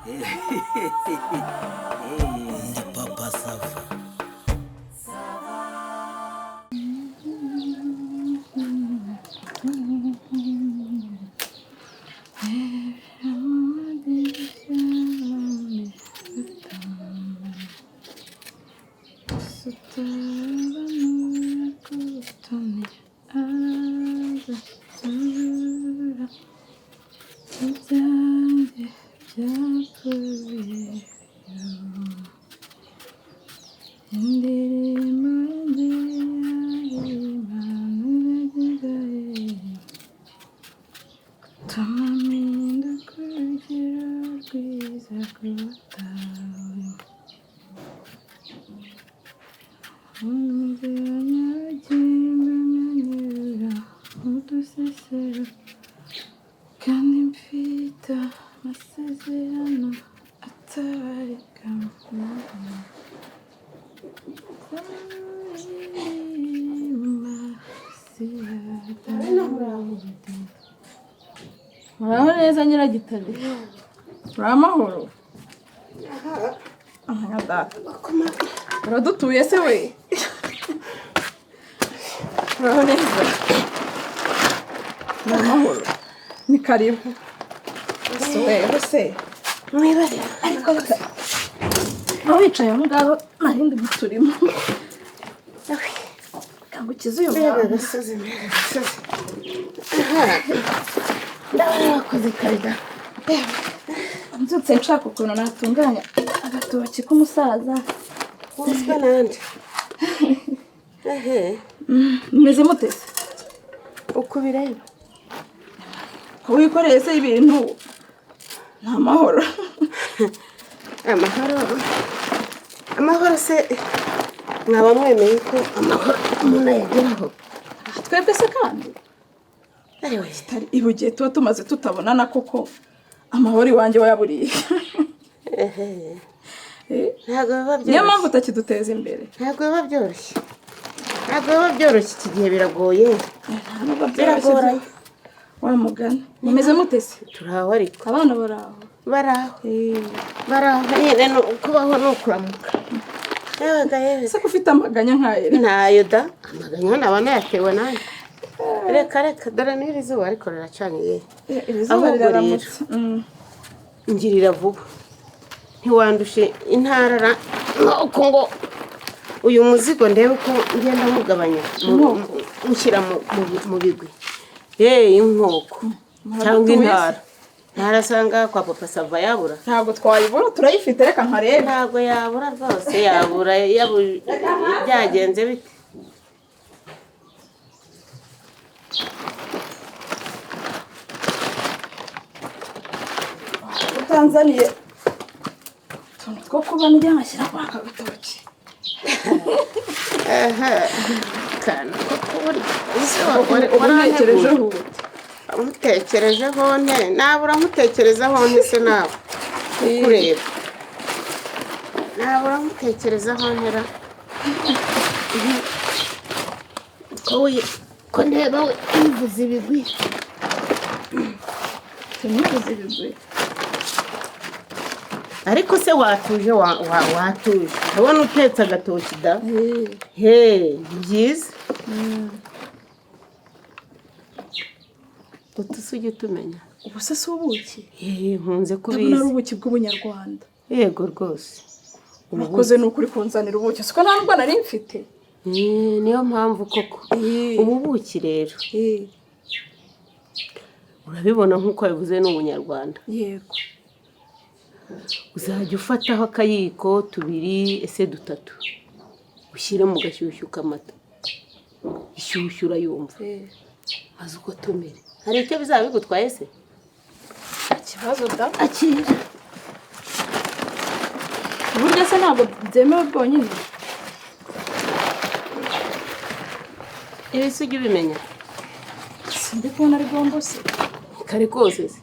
Ndi Papa Sava. Muraho neza Nyiragitare. Uramahoro? Data. Uradutuye se we? Muraho neza. Uramahoro? Ni karibu. Se. Mwibare. Aho wicaye aho ngaho narindi muturimo. Kangukiza uyu mwana. Gasozi. Ndabona wakoze karida. Nzutse nshaka ukuntu natunganya agatoki k'umusaza. Uzwe nande. Meze mutese. Uko bireba. Wikoreye se ibintu. Nta mahoro. Amahoro se mwaba mwemeye ko amahoro umuntu yageraho. Twebwe se kandi. Ariwe. Ibugiye tuba tumaze tutabonana koko amahoro iwanjye wayaburiye. Ntabwo biba byoroshye. Niyo mpamvu utakiduteza imbere. Ntabwo biba byoroshye iki gihe biragoye. Biragoranye. Wa mugani. Mumeze mutese? Turaho ariko. Abana baraho. Baraho nyine no kubaho no kuramuka. Yewe. Se kufite amaganya nkayere. Ntayo da. Amaganya nabana yatewe nani. Reka dore n'iri zuba ariko riracanye ye. Iri zuba riraramutse. Ngirira vuba. Ntiwandushe intarara uko ngo uyu muzigo ndebe uko ngenda mugabanya mushyira mu bigwi. Inkoko cyangwa intara. Ntarasanga kwa Papa Sava yabura. Ntabwo twayibura turayifite reka nkarebe. Ntabwo yabura rwose yabura byagenze bite. Tanzania two kuba njya ngashyira kwa kagatoki. Kana ko mutekerejeho nte nabura mutekerezaho nte se nawe kureba nabura mutekerezaho ntera ko ndeba we ivuze ibigwi Tunivuze ibigwi. ariko se watuje watuje ubona utetse agatoki da byiza utusujye tumenya Ubu se si ubuki? nkunze kubizi. Ndabona ari ubuki bw'ubunyarwanda. Yego rwose. Urakoze n'ukuri kunzanira ubuki. Siko nta ndwara nari mfite. Niyo mpamvu koko. Ubu buki rero. Urabibona nk'uko bivuze n'ubunyarwanda. Yego. Uzajya ufataho akayiko tubiri ese dutatu. Ushyire mu gashyushyu k'amata. Ishyushyu urayumva. Maze uko tumere. Hari icyo bizaba bigutwaye se? Ikibazo da. Akira. Burya se ntabwo byemewe bwonyine. Ibi se ujya ubimenya? Sindi kubona ari gombo se. Kare kose se.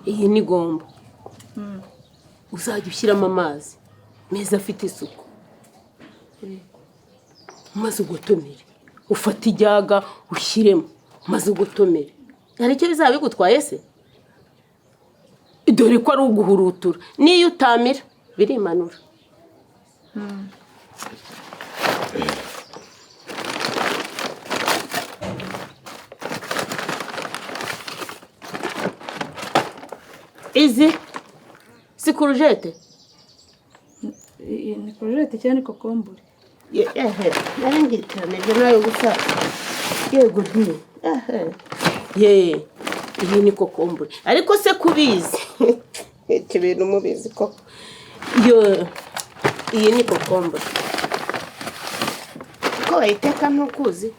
Iyi ni gombo. Uzajya ushyiramo amazi meza afite isuku. Maze ugotomere. Ufata ijyaga ushyiremo. Maze ugotomere. Hari icyo bizaba bigutwaye se? dore ko ari uguhurutura niyo utamira birimanura. Izi si kurujete? Ni kurujete cyane kokombure. Nari ngitiranije nayo gusa. Yego nti. Iyi ni kokombure. Ariko se kubizi. Iki bintu mubizi ko. Iyi ni kokombure. Ko bayiteka ntukuzi.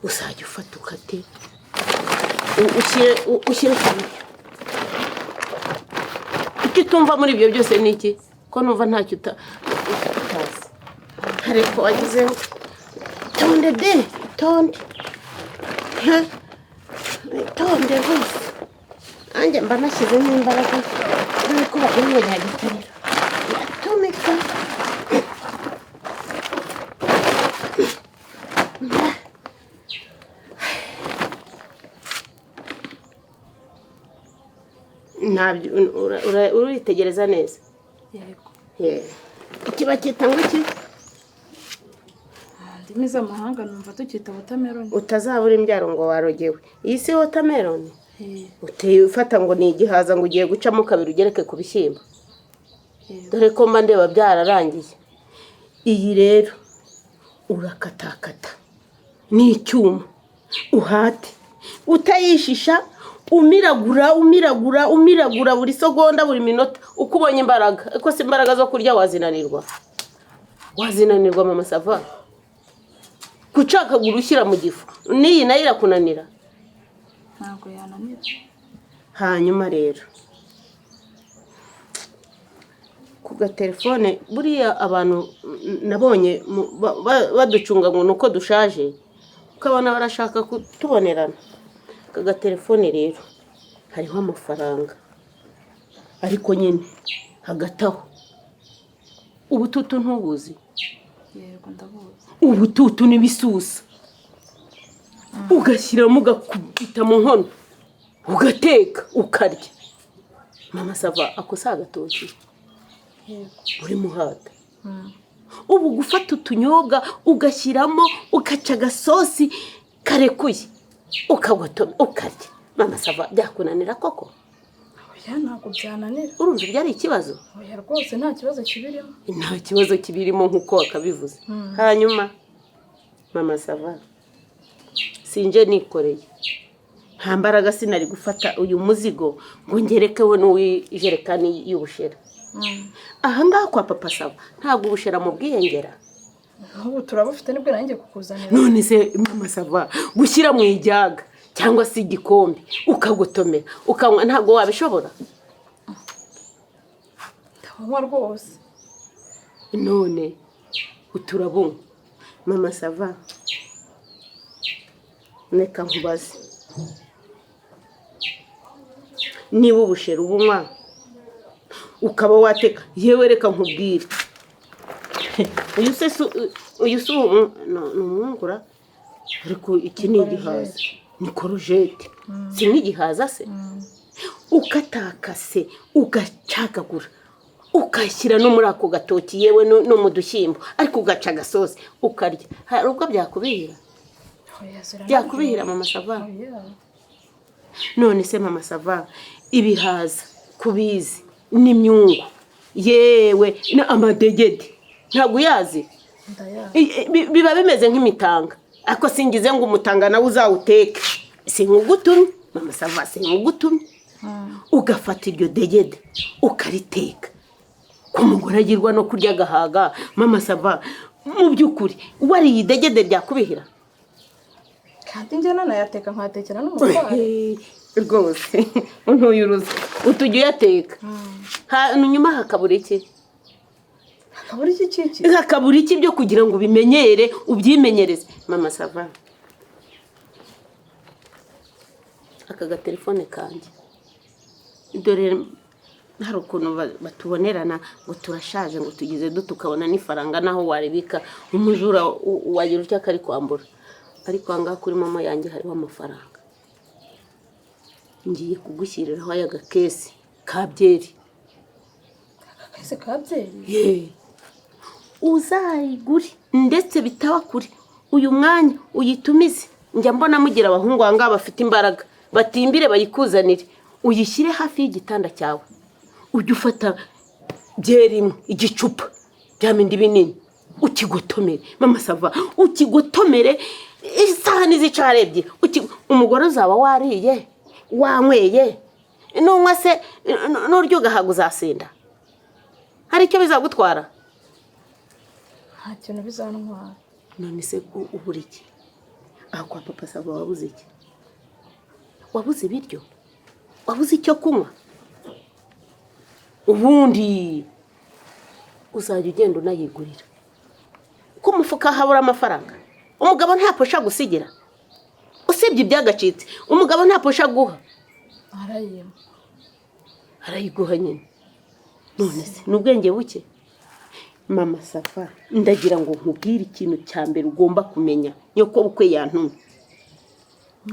Usajya ufata ukate. Ushyire kamwe. Tumva muri ibyo byose niki ko numva ntacyo utazi. Ariko wagize tonde rwose. Anjye mba nashyizemo imbaraga ariko bagiye ngo nyagitarira yatumika. Ntabyo uritegereza neza. Yego. Kiba kitangwa iki? Ndimi z'amahanga numva tukita watermelon. Utazabura imbyaro ngo warogewe. Iyi si watermelon? Uteye ufata ngo ni igihaza ngo ugiye gucamo kabiri ugereke ku bishyimbo. Dore ko mba ndeba byararangiye. Iyi rero urakatakata. Ni icyuma. Uhate. Utayishisha umiragura buri segonda buri minota uko ubonye imbaraga. Eko si imbaraga zo kurya wazinanirwa mama sava. Kucaka gurushyira mu gifu niyi nayo irakunanira. Ntabwo yananira. Hanyuma rero ku gatelefone buriya abantu nabonye baducunga ngo nuko dushaje ukabona barashaka kutubonerana. Kaga telefone rero hariho amafaranga ariko nyine hagataho ubututu ntubuzi. Yego ndabuzi. Ubututu n'ibisusa ugashyiramo ugakubita mu nkono ugateka ukarya. Mama sava akosa agatoki. Yego. Uri muhata. Ubu gufata utunyobwa ugashyiramo ukaca gasosi karekuye ukagotoma ukarya. Mama sava byakunanira koko? Oya ntabwo byananira. Urumva byari ikibazo? Oya rwose nta kibazo kibirimo. Nta kibazo kibirimo nkuko wakabivuze. Hanyuma mama sava sinje nikoreye. Nta mbaraga sinari gufata uyu muzigo ngo ngerekewe n'uwijerekani y'ubushera. Aha ngaha kwa papa sava ntabwo ubushera mu bwiyengera. Ubu turabufite nibwo nanjye kukuzanira. None se mama sava gushyira mu ijyaga cyangwa se igikombe ukagotomera ukanywa ntabwo wabishobora? Ndabanywa rwose. None uturabumwe mama sava neka nkubaze niba ubushera ubunywa ukaba wateka yewe reka nkubwire uyu se numwungura ariko iki ni igihaza ni korojete si n'igihaza se ukatakase ugacagagura ukashyira no muri ako gatoki yewe no mu dushyimbo ariko ugaca gasosi ukarya. Hari ubwo byakubihira? Byakubihira mama sava? None se mama sava ibihaza kubizi n'imyungu yewe na amadegede ntabwo yazi? Biba bimeze nk'imitanga ariko singize ngo umutanga nawe uzawuteke. Sinkugutumye mama sava, sinkugutumye. Ugafata iryo degede ukariteka kumugora agirwa no kurya gahaga. Mama sava mu byukuri wari idegede byakubihira? Kandi njye nanayateka nkatekera n'umutware rwose untuyuruza utujya uyateka. Nyuma hakabura iki? Hakabura iki kiki? Hakabura iki byo kugira ngo bimenyere ubyimenyereze mama sava. Aka gatelefone kanjye dore hari ukuntu batubonerana ngo turashaje ngo tugize tukabona n'ifaranga naho waribika umujura wagira utya kari kwambura. Ariko anga kuri mama yanjye hariho amafaranga. ngiye kugushyiriraho aya gakesi ka byeri. Akakese ka byeri? Ye. Uzayigure ndetse bitaba kuri uyu mwanya uyitumize. Njya mbona mugira abahungu anga bafite imbaraga batimbire bayikuzanire. Uyishyire hafi y'igitanda cyawe. Ujye ufata byeri igicupa byamindi binini ukigotomere. Mama Sava ukigotomere isahani zicarebye. Umugore uzaba wariye wanyweye nunywa se n'uryo gahaga uzasenda. Hari icyo bizagutwara? Nta kintu bizantwara. None se ubura iki? Aha kwa Papa Sava wabuze iki? Wabuze ibiryo? Wabuze icyo kunywa? Ubundi uzajya ugenda unayigurira. Ko umufuka habura amafaranga. Umugabo ntaposha gusigira. Usibye ibyagacitse, umugabo ntaposha guha. Arayiguha nyine. None se n'ubwenge buke. Mama Safa, ndagira ngo nkubwire ikintu cya mbere ugomba kumenya. Nyoko bukwe yantumye.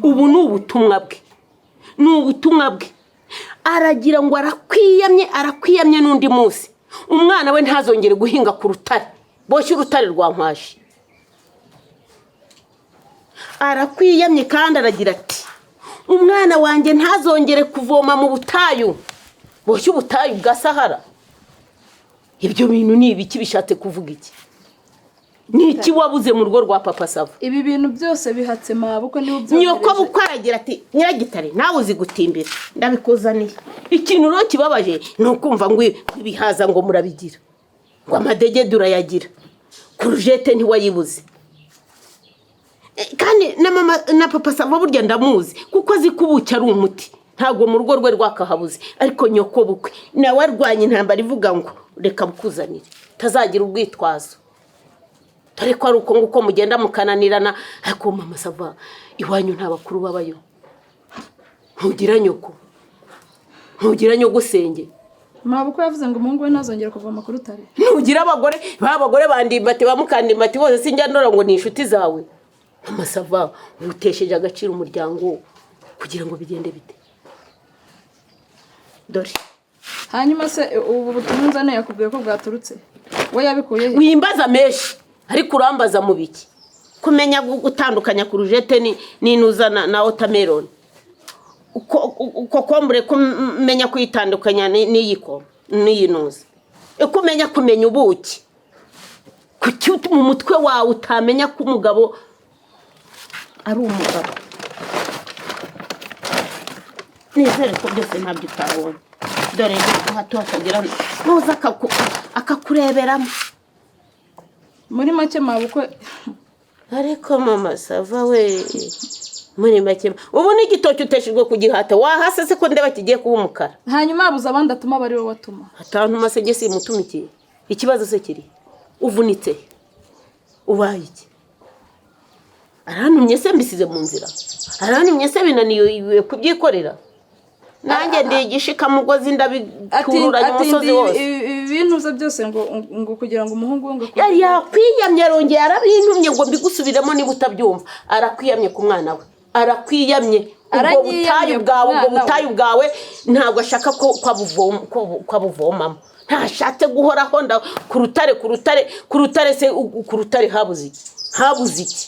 Ubu ni ubutumwa bwe. Ni ubutumwa bwe. Aragira ngo arakwiyamye n'undi munsi. Umwana we ntazongere guhinga ku rutare. Boshye urutare rwa nkwashi. Arakwiyamye kandi aragira ati umwana wanjye ntazongere kuvoma mu butayu. Boshye ubutayu bwa Sahara. Ibyo bintu ni ibiki bishatse kuvuga iki? Ni iki wabuze mu rugo rwa Papa Sava? Ibi bintu byose bihatse mabukwe niwe byo. Nyoko bukaragira ati Nyiragitare nawe uzi gutimbira. Ndabikuzaniye. Ikintu ro kibabaje no kumva ngo ibihaza ngo murabigira. Ngo amadegede urayagira. Kurujete ntiwayibuze. Kandi na mama na Papa Sava burya ndamuzi kuko azi kubucya ari umuti. Ntago mu rugo rwe rwakahabuze ariko nyoko bukwe nawe arwanye intambara ivuga ngo reka bukuzanire tazagira ubwitwazo. Dore ko ari uko nguko mugenda mukananirana ariko Mama Sava iwanyu nta bakuru babayo. Ntugira nyoko. Ntugira nyogusenge. Mabukwe yavuze ngo umuhungu we ntazongera kuvoma ku rutare. Ntugira abagore bandimbati bamukandimbati bose sinjya ndora ngo ni inshuti zawe. Mama Sava utesheje agaciro umuryango kugira ngo bigende bite. Dore hanyuma se ubu butumunzane yakubwiye ko bwaturutse. We yabikuye he? Wimbaza meshi ariko urambaza mu biki? Kumenya gutandukanya kurujete n'inuza na watermelon. Uko kombure kumenya kwitandukanya n'iyiko n'iyinuza. Kumenya ubuki. Kuki mu mutwe wawe utamenya ko umugabo ari umugabo? Nizere ko byose ntabyo utabonye. Dore hato akagira nuza akakureberamo. Muri make mabukwe ariko Mama Sava we muri make ubu ni igitoki uteshejwe kugihata wahase se ko ndeba kigiye kuba umukara. Hanyuma abuze abandi atuma bari we watuma. Atantu masegesi mutumikiye. Ikibazo se kiri uvunitse ubaye iki? Arantumye se mbisize mu nzira. Arantumye se binaniye kubyikorera. Nanjye ndigishika mugozi ndabitururanye umusozi wose. Ibintu ze byose ngo kugira ngo umuhungu we ngo yari yakwiyamye arongeye arabintumye ngo mbigusubiremo niba utabyumva. Arakwiyamye ku mwana we. Arakwiyamye. Ubwo butayu bwawe ntabwo ashaka ko kwabuvomamo. Ntashatse guhoraho nda ku rutare se ku rutare habuze iki? Habuze iki?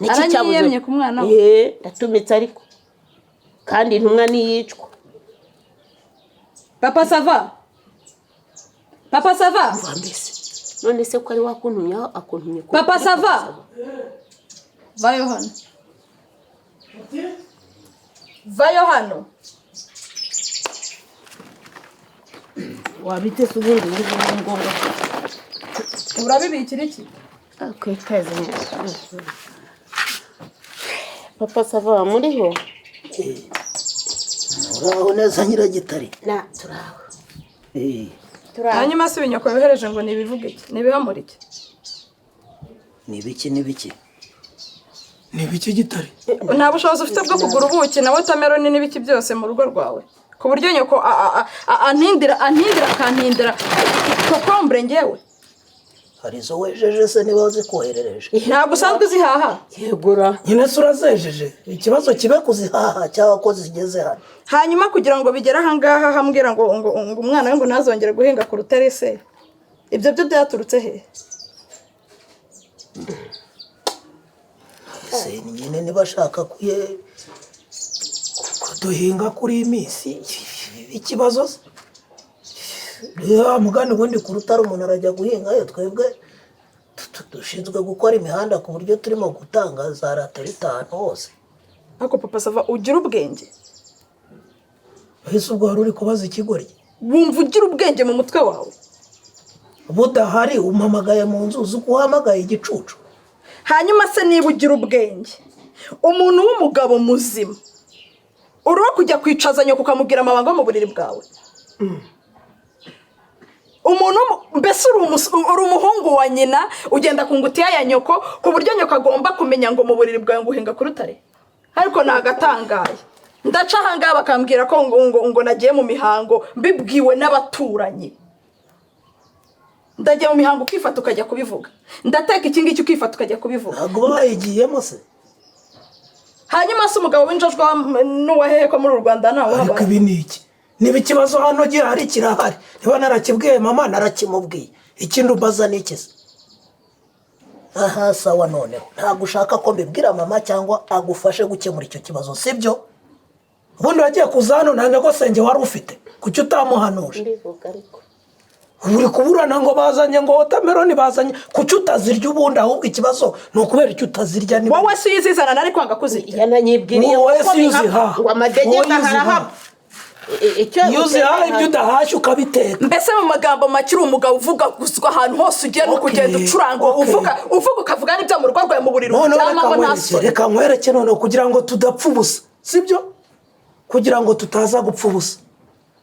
Niki cyabuze ku mwana we? Ndatumitse ariko kandi intumwa niyicwa. Papa Sava. Papa Sava. None se ko ari wakuntumye akuntumye ko. Papa Sava. Vayo hano. Vayo hano. Wabite subundi ngombwa. Urabibikira iki? Akwitaze. Papa Sava muriho? Uraho neza Nyiragitare? Na turaho. Hanyuma se binyoko yohereje ngo nibivuge iki? Nibihamura iki? Nibiki? Nibiki Gitare? Nta bushobozi ufite bwo kugura ubuki na watermelon n'ibiki byose mu rugo rwawe. Ku buryo nyoko antindira kantindira kokombre ngewe. hari izo wejeje se niba wazikoherereje ntabwo usanzwe uzihaha yegura nyine se urazejeje ikibazo kibe kuzihaha cyangwa ko zigeze hano hanyuma kugira ngo bigere ahangaha hambwira ngo umwana we ngo ntazongere guhinga ku rutare se ibyo byo byaturutse he se nyine niba ashaka kuduhinga kuri iyi minsi ikibazo se mugani ubundi ku rutare umuntu arajya guhingayo twebwe dushinzwe gukora imihanda ku buryo turimo gutanga za raterita ahantu hose ariko papa sava ugira ubwenge ese ubwo wari uri kubaza ikigoryi wumva ugira ubwenge mu mutwe wawe budahari umpamagaye mu nzu uzi ko uhamagaye igicucu hanyuma se niba ugira ubwenge umuntu w'umugabo muzima uriho kujya kwicaza nyoko ukamubwira amabanga yo mu buriri bwawe umuntu mbese uri umuhungu wa nyina ugenda ku ngutiya ya nyoko ku buryo nyoko agomba kumenya ngo mu buriri bwawe ngo uhinga ku rutare ariko nagatangaye ndaca ahangaha bakambwira ko ngo nagiye mu mihango mbibwiwe n'abaturanyi ndagiye mu mihango ukifata ukajya kubivuga ndateka iki ngiki ukifata ukajya kubivuga ntabwo bayigiyemo se hanyuma se umugabo w'injojwa n'uwahehe ko muri u Rwanda ntawe ariko uhabaye ibi ni iki niba ikibazo hano gihari kirahari niba narakibwiye mama narakimubwiye ikindi umbaza ni iki se aha sawa noneho ntabwo ushaka ko mbibwira mama cyangwa agufashe gukemura icyo kibazo sibyo ubundi wagiye kuza hano nta nyogosenge wari ufite kuki utamuhanuje ndivuga ariko uri kuburana ngo bazanye ngo wotameroni bazanye kuki utazirya ubundi ahubwo ikibazo ni ukubera icyo utazirya niba wowe si uyizizana nari kwanga kuzirya yananyibwiriye wowe si uzihaha ngo amadegeka harahaba iyo uzihaha ibyo udahashye ukabiteka mbese mu magambo make uri umugabo uvuga guswa ahantu hose ugiye no kugenda ucuranga uvuga ukavuga n'ibyo mu rugo rwawe mu buriri uryamamo nta soni reka nkwereke noneho kugira ngo tudapfa ubusa sibyo kugira ngo tutaza gupfa ubusa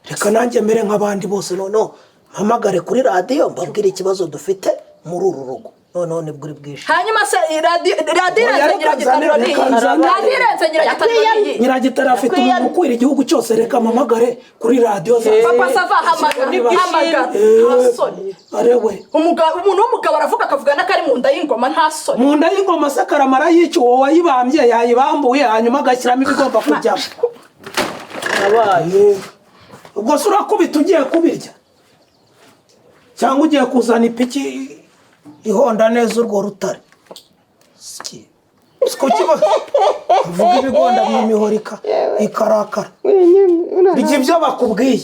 reka nanjye mbere nk'abandi bose noneho mpamagare kuri radiyo mbabwire ikibazo dufite muri uru rugo noneho nibwo uri bwishime hanyuma se radiyo irenze nyiragitariro ni iyi radiyo irenze nyiragitariro ni iyi nyiragitariro afite umuntu ukwira igihugu cyose reka mpamagare kuri radiyo papa sava hamagara nta soni arewe umuntu w'umugabo aravuga akavugana ko ari mu nda y'ingoma nta soni mu nda y'ingoma se karamara y'icyo uwo wayibambye yayibambuye hanyuma agashyiramo ibigomba kujyamo abaye ubwo se urakubita ugiye kubirya cyangwa ugiye kuzana ipiki ihonda neza urwo rutare uvuga ibigonda mu mihoro ikarakara bijya ibyo bakubwiye